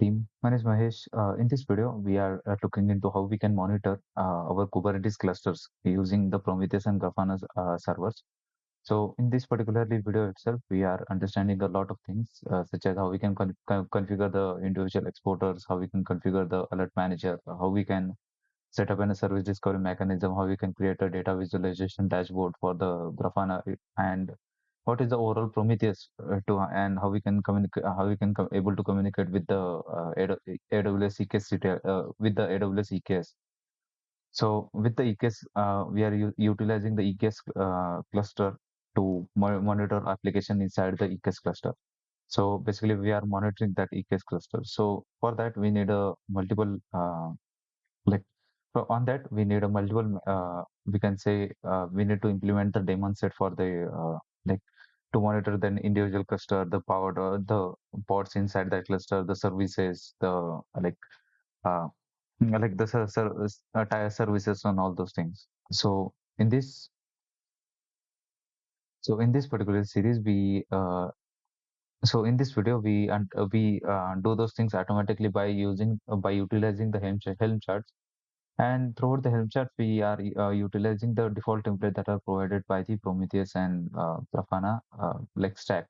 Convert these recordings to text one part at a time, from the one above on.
Team. My name is Mahesh. In this video, we are looking into how we can monitor our Kubernetes clusters using the Prometheus and Grafana servers. So, in this particularly video itself, we are understanding a lot of things, such as how we can configure the individual exporters, how we can configure the alert manager, how we can set up a service discovery mechanism, how we can create a data visualization dashboard for the Grafana, and what is the overall Prometheus to and how we can communicate, how we can able to communicate with the AWS EKS with the AWS EKS. So with the EKS, we are utilizing the EKS cluster to monitor application inside the EKS cluster. So basically, we are monitoring that EKS cluster. So for that, we need a multiple like so on that we need a multiple we can say we need to implement the daemon set for the like to monitor the individual cluster, the power, the pods inside that cluster, the services, the uh, the tire services and all those things. So in this in this particular series in this video we do those things automatically by using by utilizing the Helm charts. And throughout the Helm chart, we are utilizing the default template that are provided by the Prometheus and Grafana stack.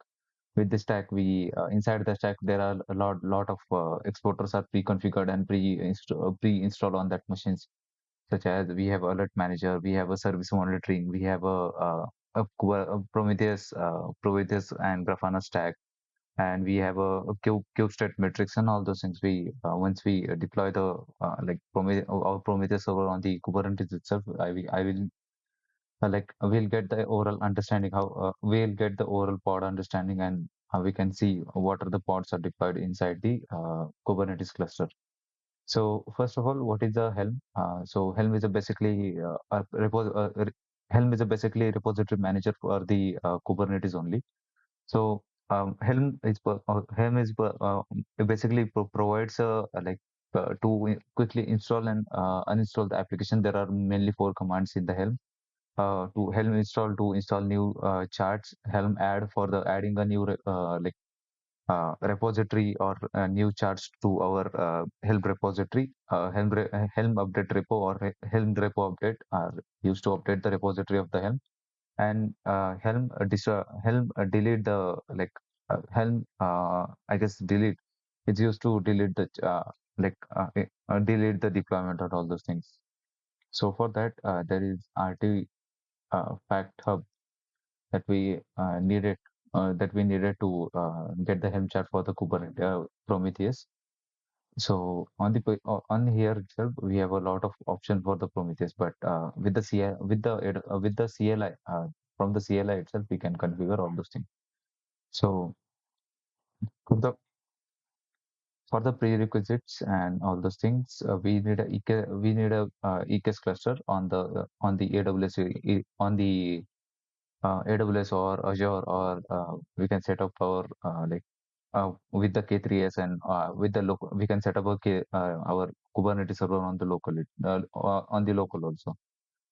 With this stack, we inside the stack there are a lot of exporters are pre-configured and pre-installed on that machines. Such as we have alert manager, we have a service monitoring, we have a Prometheus and Grafana stack, and we have a state metrics and all those things. We once we deploy the our Prometheus server on the Kubernetes itself, I will we'll get the overall understanding how we'll get the overall pod understanding, and how we can see what are the pods are deployed inside the Kubernetes cluster. So first of all, what is the Helm? So Helm is a basically Helm is a basically repository manager for the Kubernetes only. So Helm is basically provides to quickly install and uninstall the application. There are mainly four commands in the Helm. To Helm install to install new charts. Helm add for the adding a new repository or new charts to our Helm repository. Helm update repo or Helm repo update are used to update the repository of the Helm. And Helm delete the Helm I guess delete, it's used to delete the delete the deployment and all those things. So for that there is RT fact hub that we needed to get the Helm chart for the Kubernetes Prometheus. So on here itself, we have a lot of option for the Prometheus, but with the with the CLI from the CLI itself, we can configure all those things. So for the prerequisites and all those things, we need a EKS cluster on the on the AWS or Azure, or we can set up our with the K3s, and with the local we can set up our Kubernetes server on the on the local also.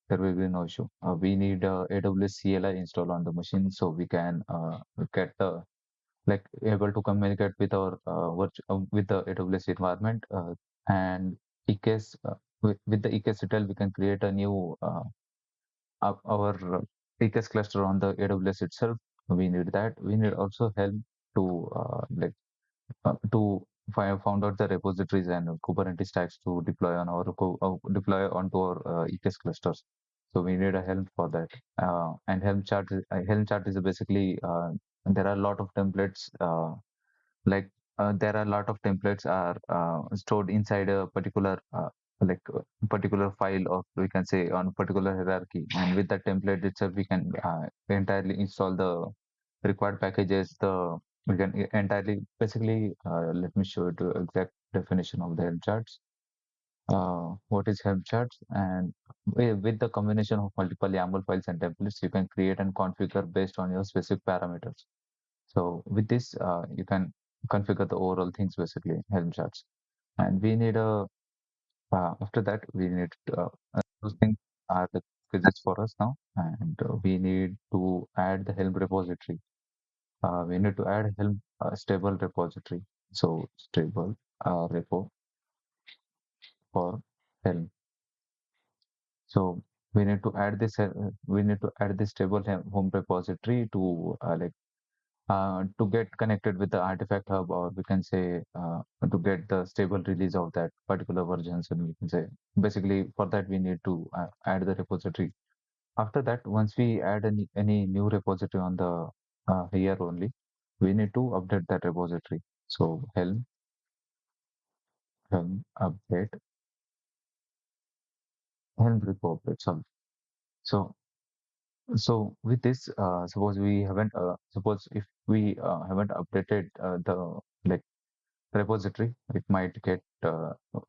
There will be no issue. We need AWS CLI installed on the machine, so we can get able to communicate with our with the AWS environment, and EKS with the EKS we can create a new our EKS cluster on the AWS itself. We need that. We need also help to to found out the repositories and Kubernetes stacks to deploy on our deploy onto our EKS clusters. So we need a help for that. And Helm chart is basically there are a lot of templates. There are a lot of templates are stored inside a particular particular file, or we can say on particular hierarchy, and with that template itself we can entirely install the required packages. The we can entirely basically let me show you the exact definition of the Helm charts. What is Helm charts? And with the combination of multiple YAML files and templates, you can create and configure based on your specific parameters. So with this, you can configure the overall things basically Helm charts. And we need a after that we need those things are the physics for us now, and we need to add the Helm repository. We need to add Helm stable repository. So stable. repo for Helm. So we need to add this stable home repository to get connected with the artifact hub, or we can say to get the stable release of that particular versions. And we can say basically for that we need to add the repository. After that, once we add any new repository on the here only, we need to update that repository. So Helm update, Helm repo update. So so with this, suppose if we haven't updated the like repository, it might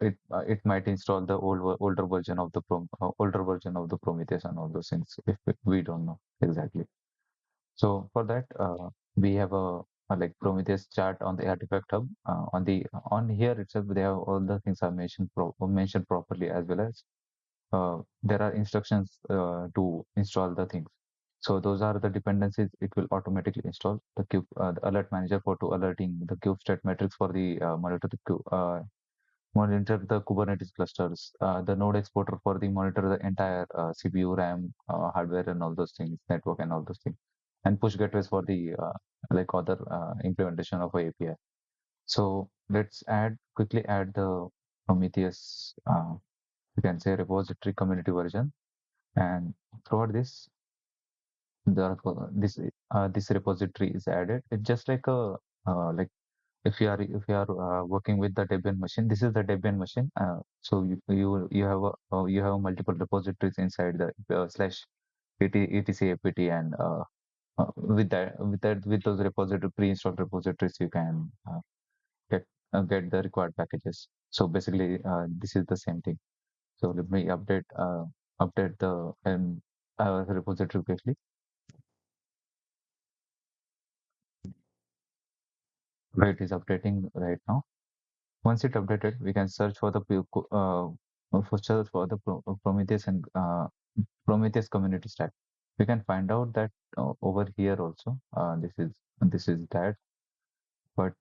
it might install the older version of the older version of the Prometheus and all those things if we don't know exactly. So for that, we have a like Prometheus chart on the artifact hub. On here itself, they have all the things are mentioned properly, as well as there are instructions to install the things. So those are the dependencies it will automatically install. The alert manager for to alerting the kube state metrics for the monitor the Kubernetes clusters, the node exporter for the monitor the entire CPU, RAM, hardware, and all those things, network, and all those things, and push gateways for the like other implementation of a API. So let's quickly add the Prometheus, you can say repository community version, and throughout this, this repository is added. It's just like a like if you are working with the Debian machine, this is the Debian machine. So you have multiple repositories inside the slash etc apt, and with those repository pre-installed repositories, you can get get the required packages. So basically, this is the same thing. So let me update the repository quickly. Right, it is updating right now. Once it updated, we can search for the search for the Prometheus and Prometheus community stack. We can find out that over here also. This is that, but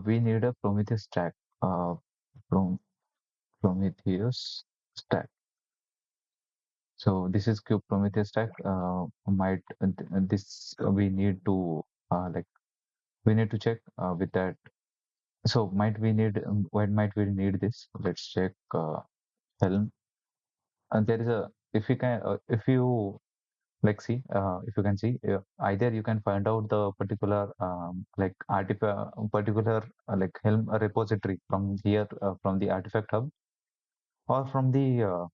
we need a Prometheus stack. From Prometheus stack. So this is Cube Prometheus stack. Might this we need to like we need to check with that. So might we need when might we need this? Let's check Helm. And there is a if you can if you like see if you can see either you can find out the particular like artifact particular like Helm repository from here from the artifact hub, or from the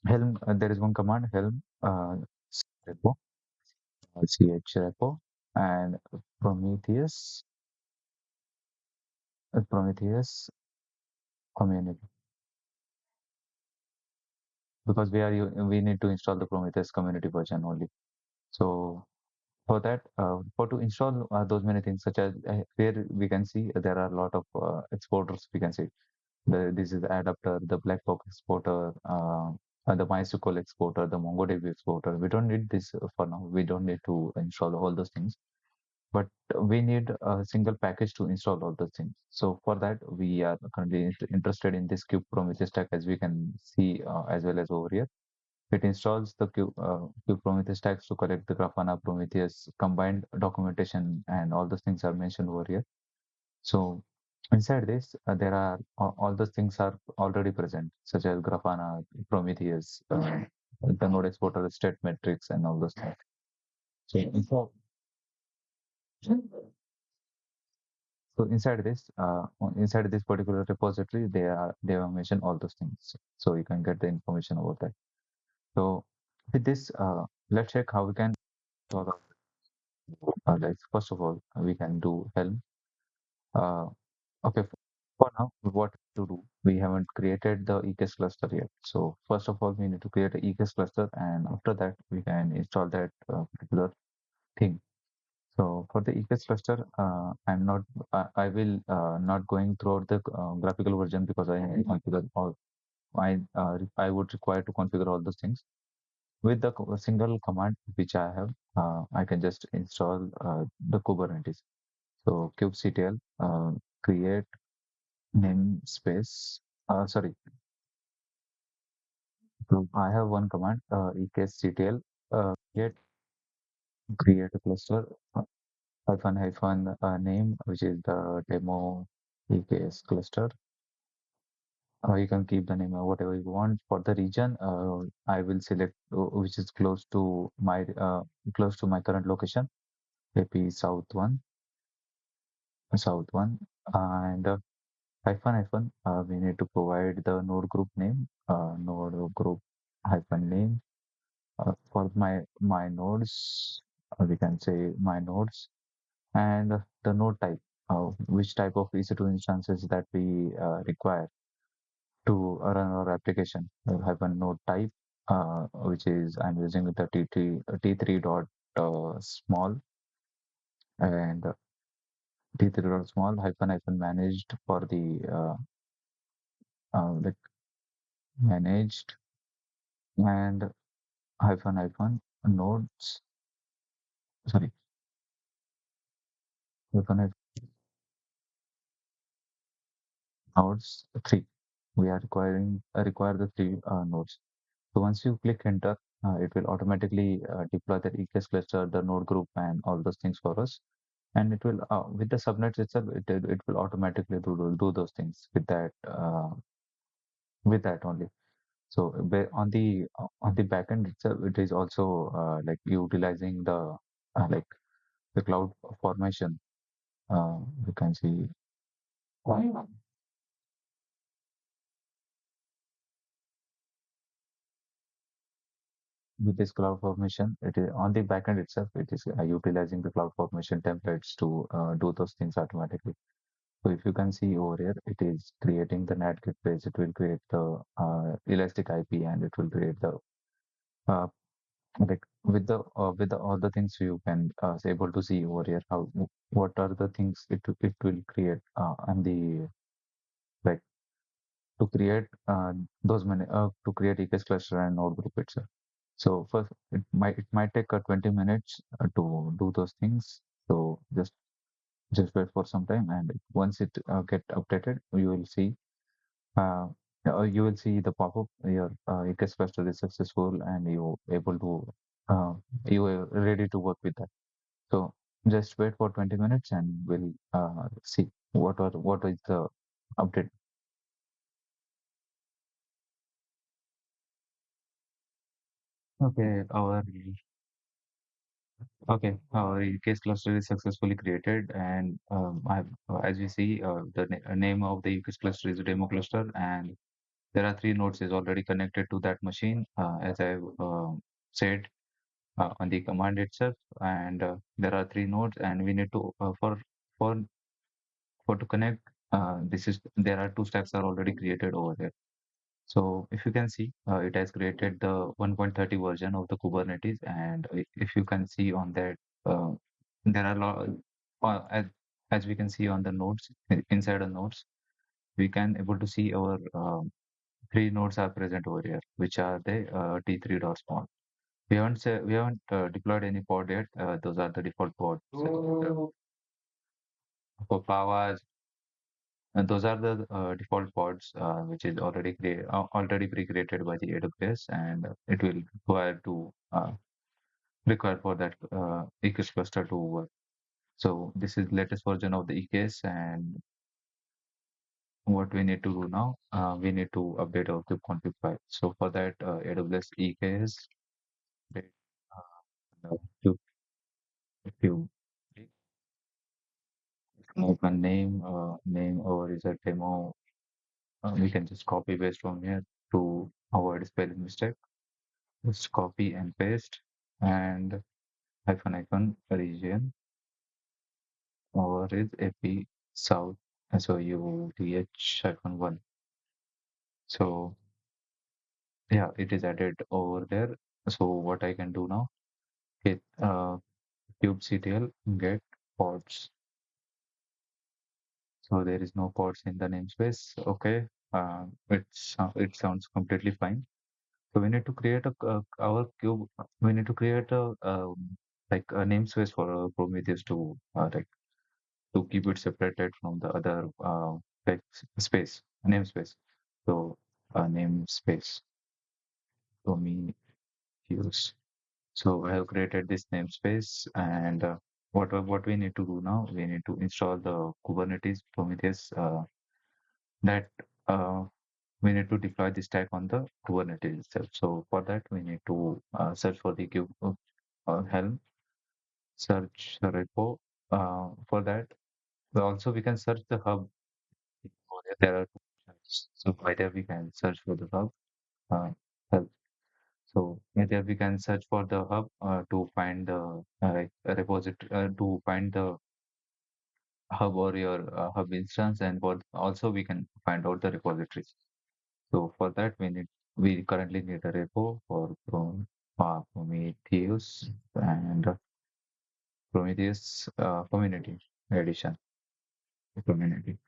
Helm. There is one command Helm repo ch repo and Prometheus Prometheus community, because we need to install the Prometheus community version only. So for that, for to install those many things, such as here we can see there are a lot of exporters. We can see this is the adapter, the black box exporter, the MySQL exporter, the MongoDB exporter. We don't need this for now. We don't need to install all those things, but we need a single package to install all those things. So for that, we are currently interested in this Kube Prometheus stack, as we can see as well as over here. It installs the Kube Prometheus stacks to collect the Grafana Prometheus combined documentation, and all those things are mentioned over here. So inside this, there are all those things are already present, such as Grafana, Prometheus, the node exporter, state metrics, and all those things. So inside this particular repository, they have mentioned all those things, so you can get the information about that. So with this, let's check how we can sort of like first of all we can do Helm. Uh, okay, for now, what to do? We haven't created the EKS cluster yet. So first of all, we need to create a EKS cluster, and after that, we can install that particular thing. So for the EKS cluster, I will not going throughout the graphical version, because I would require to configure all those things with the single command which I have. I can just install the Kubernetes. So kubectl create namespace. Sorry, so I have one command, eksctl, get create a cluster hyphen hyphen name, which is the demo EKS cluster. You can keep the name whatever you want. For the region, I will select which is close to my current location, AP South one, and hyphen hyphen. We need to provide the node group name, node group hyphen name for my nodes. We can say my nodes and the node type, which type of EC2 instances that we require to run our application. We have a node type, which is I'm using the T3 dot small and T3 dot small hyphen hyphen managed for the like managed and hyphen hyphen nodes. Sorry, hyphen hyphen nodes three. We are require the three nodes. So once you click enter, it will automatically deploy the EKS cluster, the node group, and all those things for us. And it will, with the subnets itself, it will automatically do those things with that only. So on the backend itself, it is also like utilizing like the cloud formation. You can see with this cloud formation, it is on the backend itself. It is utilizing the cloud formation templates to do those things automatically. So if you can see over here, it is creating the NAT gateways. It will create the elastic IP, and it will create the uh, like with the all the things you can able to see over here. How what are the things it will create and the like to create those many to create EKS cluster and node group itself. So first, it might take 20 minutes to do those things. So just wait for some time, and once it get updated, uh, you will see the pop-up. Your EKS cluster is successful, and uh, you are ready to work with that. So just wait for 20 minutes, and we'll see what is the update. Okay, our EKS cluster is successfully created, and as we see, the name of the EKS cluster is demo cluster, and there are three nodes is already connected to that machine, as I said on the command itself, and there are three nodes, and we need to for for to connect. There are two stacks are already created over there. So if you can see, it has created the 1.30 version of the Kubernetes, and if you can see on that, there are as we can see on the nodes inside the nodes, we can able to see our three nodes are present over here, which are the T3 dot small. We haven't deployed any pod yet. Those are the default pods for Pavas, and those are the default pods which is already pre-created by the AWS, and it will require for that EKS cluster to work. So this is latest version of the EKS, and what we need to do now, we need to update our kubectl file. So for that, AWS EKS, update, uh, to if you type a name or is a demo, we can just copy paste from here to avoid spelling mistake. Just copy and paste and hyphen hyphen region over is AP South SOUTH hyphen one. So yeah, it is added over there. So what I can do now, get kubectl get pods. So there is no pods in the namespace. Okay, it sounds completely fine. So we need to create our cube. We need to create a like a namespace for Prometheus to like to keep it separated from the other like space, namespace. So namespace Prometheus. So I have created this namespace, and what we need to do now, we need to install the Kubernetes Prometheus. That we need to deploy the stack on the Kubernetes itself. So for that, we need to search for the Helm, search the repo. For that, also we can search the hub. There are two options. So either we can search for the hub, uh, help. So either we can search for the hub to find the like a repository to find the hub or your hub instance, and for also we can find out the repositories. So for that, we currently need a repo for Prometheus and Prometheus community edition community.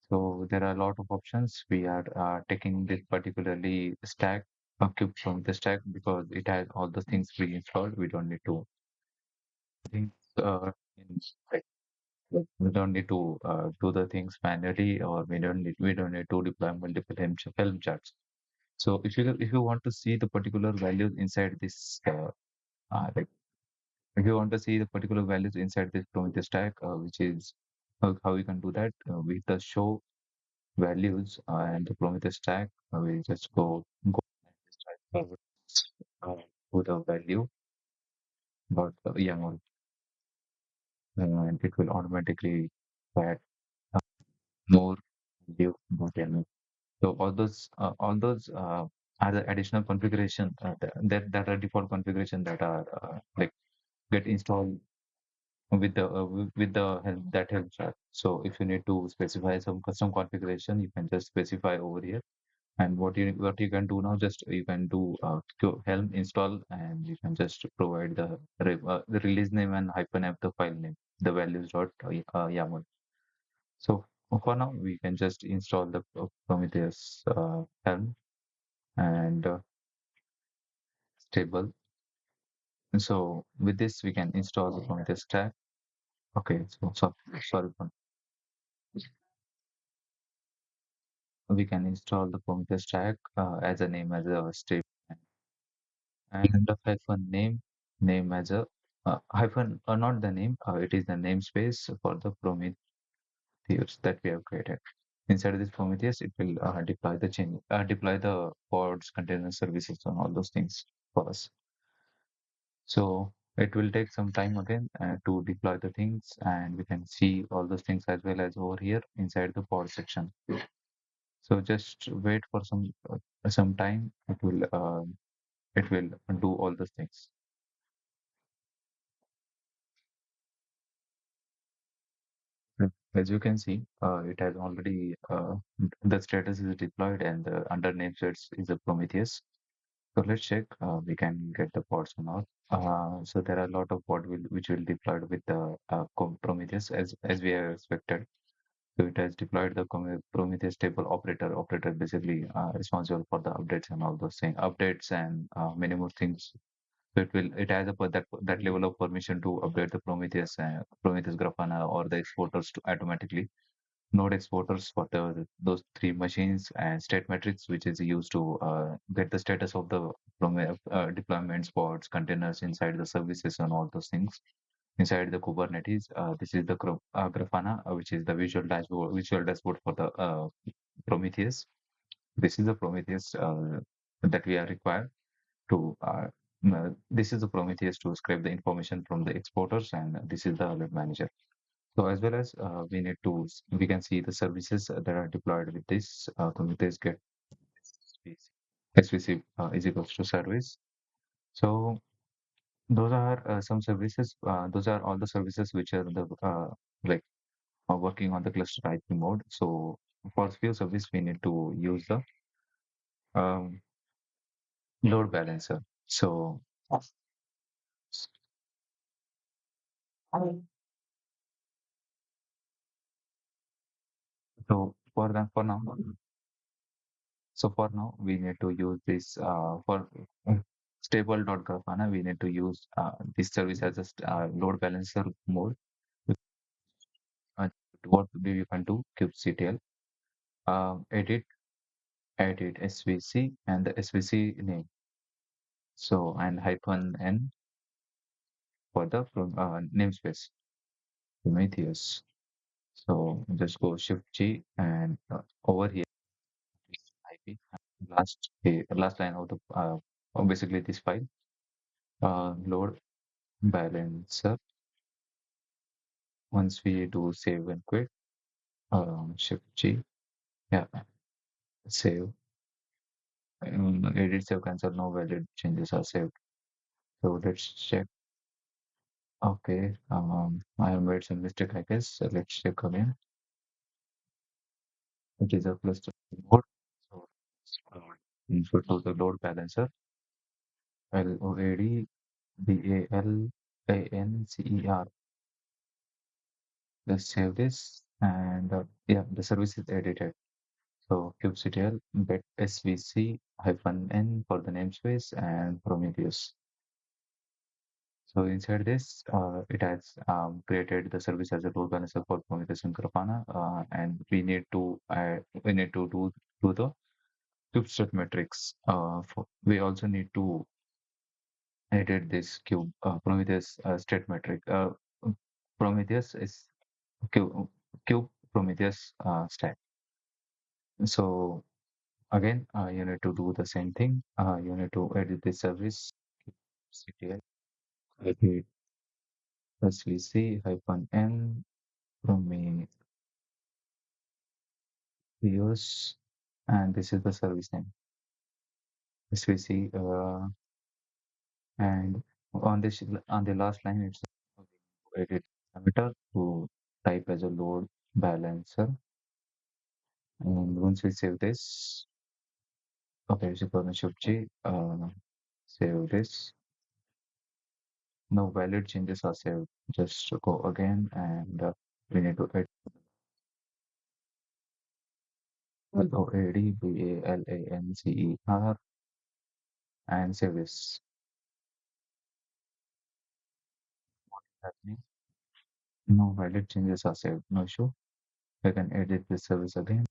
So there are a lot of options. We are taking this particularly stack cube from the stack because it has all the things pre-installed. We don't need to think in like, we don't need to do the things manually, or we don't need to deploy multiple Helm charts. So if you want to see the particular values inside this like if you want to see the particular values inside this Prometheus stack, which is how we can do that with the show values and the Prometheus stack, we just go forward to the value dot YAML, and it will automatically add more value dot YAML. So all those are the additional configuration that are default configuration that are like get installed with the help that helps chart. So if you need to specify some custom configuration, you can just specify over here. And what you can do now, just you can do Helm install, and you can just provide the release name and hyphen f the file name, the values dot YAML. So for now, we can just install the Prometheus Helm and stable. So with this, we can install the Prometheus stack. Okay, sorry for we can install the Prometheus stack as a name as a state, and the hyphen name as a hyphen not the name, it is the namespace for the Prometheus that we have created. Inside this Prometheus, it will deploy the pods, container services, and all those things for us. So it will take some time again to deploy the things, and we can see all those things as well as over here inside the pod section. So just wait for some time. It will do all those things. As you can see, it has already the status is deployed, and the under namespace is a Prometheus. So let's check. We can get the pods or not. So there are a lot of which will deployed with the Prometheus as we have expected. So it has deployed the Prometheus table operator. Operator basically responsible for the updates and all those things, updates and many more things. So it has that level of permission to update the Prometheus Grafana or the exporters to automatically node exporters for those three machines, and state metrics, which is used to get the status of the deployments, pods, containers inside the services and all those things inside the Kubernetes. This is the Grafana, which is the visual dashboard for the Prometheus. This is the Prometheus that we are required to. This is the Prometheus to scrape the information from the exporters, and this is the alert manager. So as well as we can see the services that are deployed with this Prometheus get SVC is equals to service. So those are some services. Those are all the services which are like working on the cluster IP mode. So for few service, we need to use the um, load balancer. So for now, we need to use this for stable.grafana. We need to use this service as a load balancer mode. what do you can do? Kubectl, edit, edit SVC and the SVC name. So, and hyphen n for the namespace, Prometheus. So just go Shift G and over here IP last line of the basically this file, load balancer. Once we do save and quit, Shift G, yeah, save. Edit, save, cancel, no valid changes are saved. So let's check. Okay, I have made some mistake, I guess. So let's check again. It is a cluster node. So input to the load balancer, LOAD BALANCER. Let's save this, and yeah, the service is edited. So kubectl get svc hyphen n for the namespace and Prometheus. So inside this, it has created the service as a load balancer for Prometheus and Grafana, and we need to do the cube state metrics. We also need to edit this Prometheus state metric. Prometheus is cube, cube Prometheus stack. So again, you need to do the same thing. You need to edit the service ctl edit svc hyphen n Prometheus, and this is the service name svc. And on the last line, it's edit parameter to type as a load balancer. And once we save this, okay, so gonna shift G, save this. No valid changes are saved. Just go again, and we need to edit LOADBALANCER and save this. Happening. No valid changes are saved. No issue. We can edit this service again.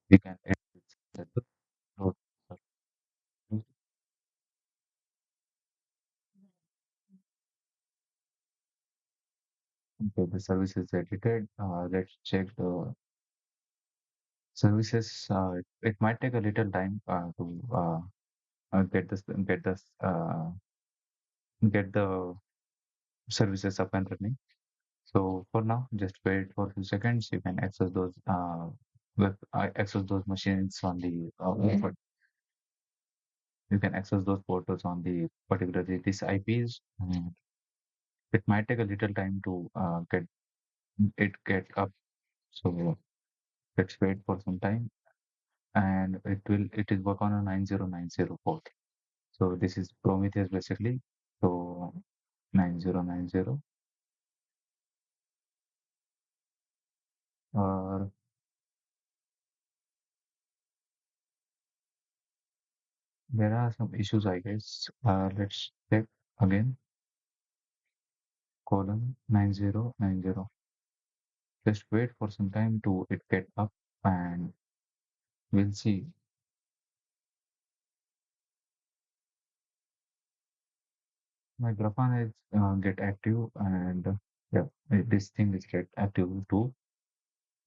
We can edit this at the load. Okay, the service is edited. Let's check the services. It might take a little time to get the services up and running. So for now, just wait for a few seconds. You can access those access those machines on the you can access those portals on the particularly these IPs. And it might take a little time to get up. So let's wait for some time, and it is work on a 9090 port. So this is Prometheus basically. So 9090, or there are some issues, I guess. Let's check again. Column 9090. Just wait for some time to it get up, and we'll see. My Grafana is get active, and yeah, this thing is get active too.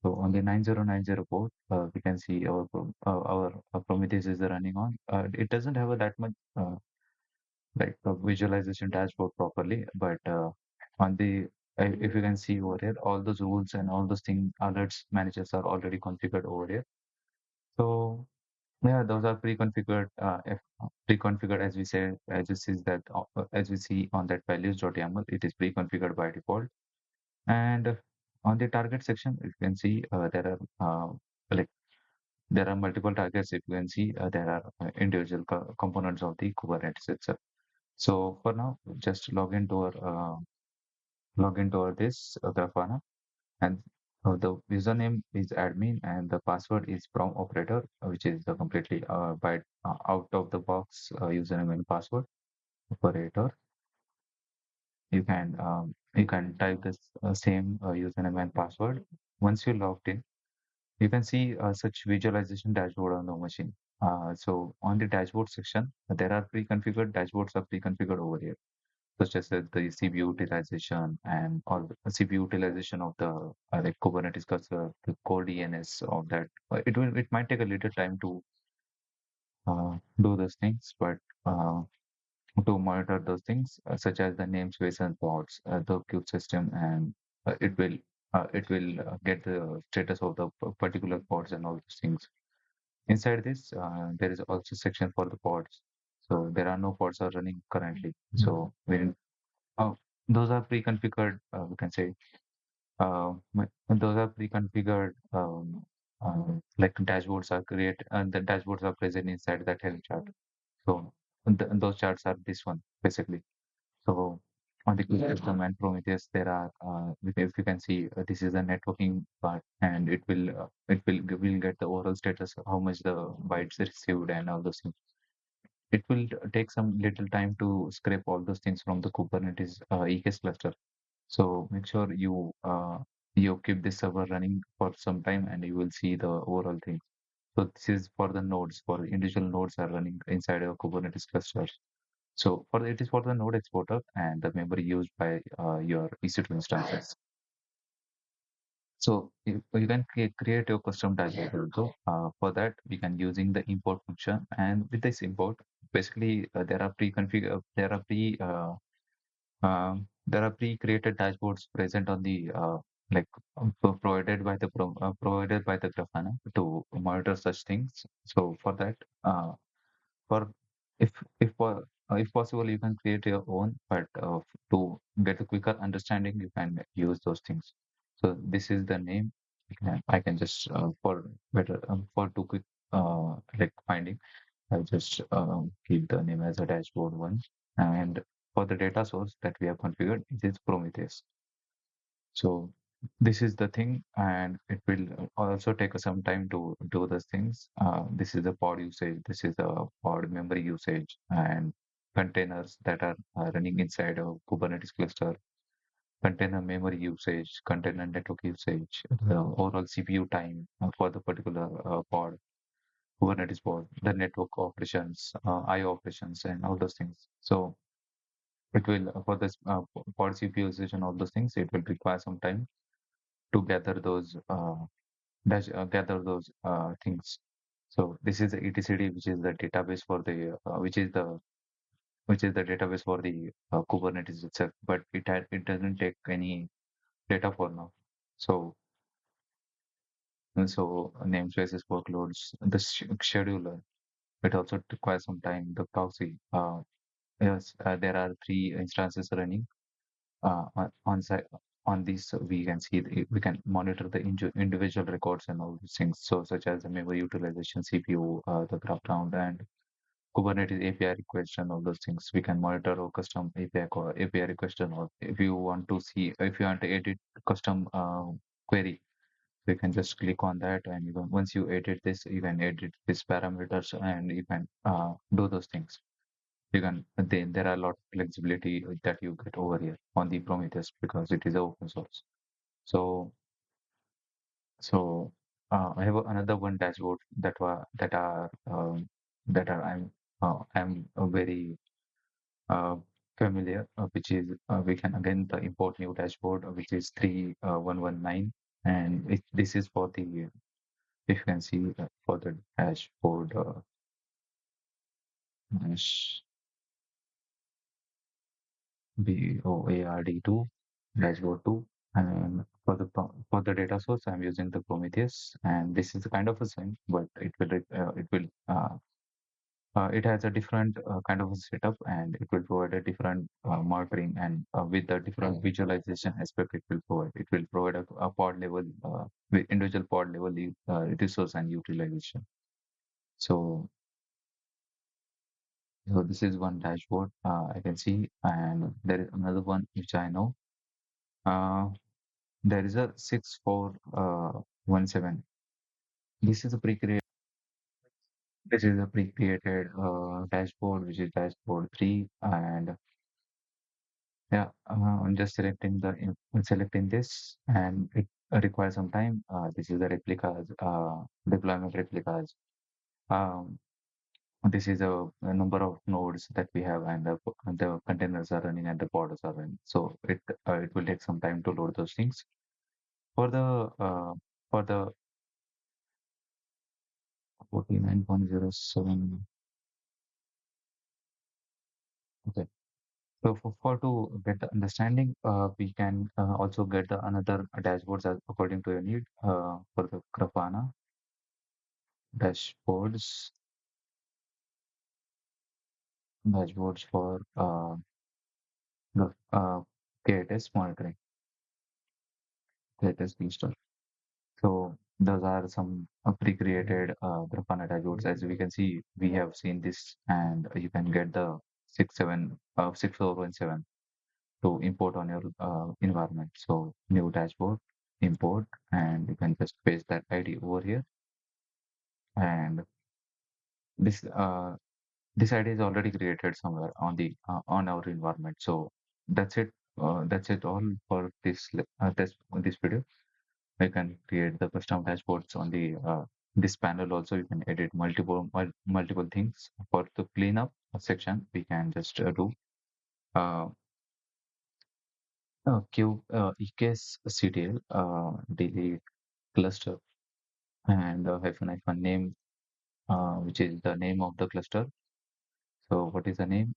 So on the 9090 port, we can see our Prometheus is running on. It doesn't have that much like visualization dashboard properly, but on the if you can see over here, all those rules and all those things alerts managers are already configured over here. So yeah, those are pre-configured. Pre-configured, as we say, as you see that as we see on that values.yaml, it is pre-configured by default. And on the target section, you can see like there are multiple targets. If you can see, there are individual components of the Kubernetes itself. So for now, just log into our this Grafana, and the username is admin, and the password is from operator, which is the completely by out of the box username and password operator. You can type this same username and password once you logged in, you can see such visualization dashboard on the machine. So on the dashboard section, there are pre-configured dashboards are pre-configured over here, such as the CPU utilization and all the CPU utilization of the like Kubernetes cluster, the core DNS of that. It might take a little time to do those things, but uh, to monitor those things such as the namespace and pods, the queue system, and it will get the status of the particular pods and all those things. Inside this, there is also section for the pods. So there are no pods are running currently. So uh, those are pre-configured. We can say those are pre-configured. Like dashboards are created, and the dashboards are present inside that Helm chart. So those charts are this one basically. So on the quick system and Prometheus, there are if you can see this is a networking part, and it will get the overall status, how much the bytes received and all those things. It will take some little time to scrape all those things from the Kubernetes EKS cluster. So make sure you keep this server running for some time, and you will see the overall thing. So this is for the nodes, for individual nodes are running inside a Kubernetes cluster. So for it is for the node exporter and the memory used by your EC2 instances. So you can create your custom dashboard also. For that, we can using the import function, and with this import, basically there are pre-created dashboards present on the like provided by the Grafana to monitor such things. So for that, for if if possible, you can create your own, but to get a quicker understanding, you can use those things. So this is the name. I can just for better for too quick like finding, I'll just keep the name as a dashboard one. And for the data source that we have configured, it is Prometheus. So this is the thing, and it will also take us some time to do those things. This is the pod usage, this is the pod memory usage, and containers that are running inside a Kubernetes cluster, container memory usage, container network usage, the overall CPU time for the particular pod, Kubernetes pod, the network operations, IO operations, and all those things. So it will for this pod CPU usage and all those things, it will require some time to gather those things. So this is the etcd, which is the database for the which is the database for the Kubernetes itself, but it doesn't take any data for now. So namespaces, workloads, the scheduler, it also requires some time. The proxy, yes, there are three instances running on site. On this, we can see we can monitor the individual records and all these things. So such as the memory utilization, CPU, the graph count, and Kubernetes API request and all those things. We can monitor our custom API request, and all. If you want to edit custom query, you can just click on that, and once you edit this, you can edit these parameters, and you can do those things. You can then there are a lot of flexibility that you get over here on the Prometheus because it is open source. So I have another one dashboard that are I'm very uh, familiar, which is we can again the import new dashboard, which is 3119, and this is for the if you can see for the dashboard dash BOARD2 dashboard 2. And for the data source, I'm using the Prometheus, and this is kind of a same, but it has a different kind of a setup, and it will provide a different monitoring, and with the different visualization aspect, it will provide a pod level with individual pod level resource and utilization. So so this is one dashboard I can see, and there is another one which I know. Uh, there is a 6417. This is a pre-created. This is a pre-created dashboard, which is dashboard 3, and yeah, I'm just selecting this, and require some time. This is the replicas, deployment replicas. Um, this is a number of nodes that we have, and the containers are running and the pods are running. So it will take some time to load those things. For the uh, for the 49.07. Okay. So for to get the understanding, we can also get the another dashboards as according to your need. For the Grafana dashboards, dashboards for the KTS monitoring, KTS install. So those are some pre-created Grafana dashboards. As we can see, we have seen this, and you can get the 6417 to import on your environment. So new dashboard, import, and you can just paste that ID over here. And this this ID is already created somewhere on the on our environment. So that's it. That's it all for this video. You can create the custom dashboards on the this panel. Also, you can edit multiple things. For the cleanup section, we can just do uh, eksctl delete cluster and hyphen name, which is the name of the cluster. So what is the name?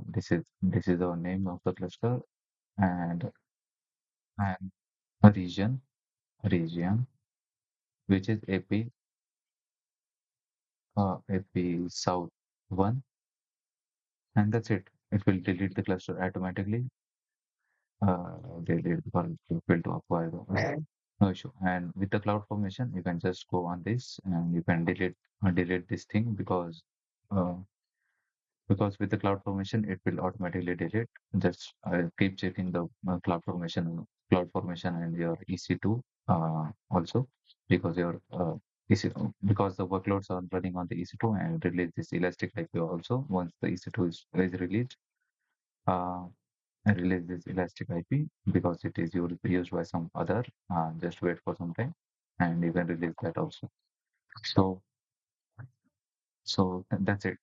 This is the name of the cluster, and and a region which is AP South 1, and that's it. It will delete the cluster automatically. Delete the current field to acquire no issue. And with the cloud formation, you can just go on this and you can delete this thing uh, because with the cloud formation it will automatically delete. Just keep checking the cloud formation and your EC2 also, because your because the workloads are running on the EC2, and release this elastic IP also. Once the EC2 is released, uh, and release this elastic IP, because it is used by some other. Just wait for some time, and you can release that also. So that's it.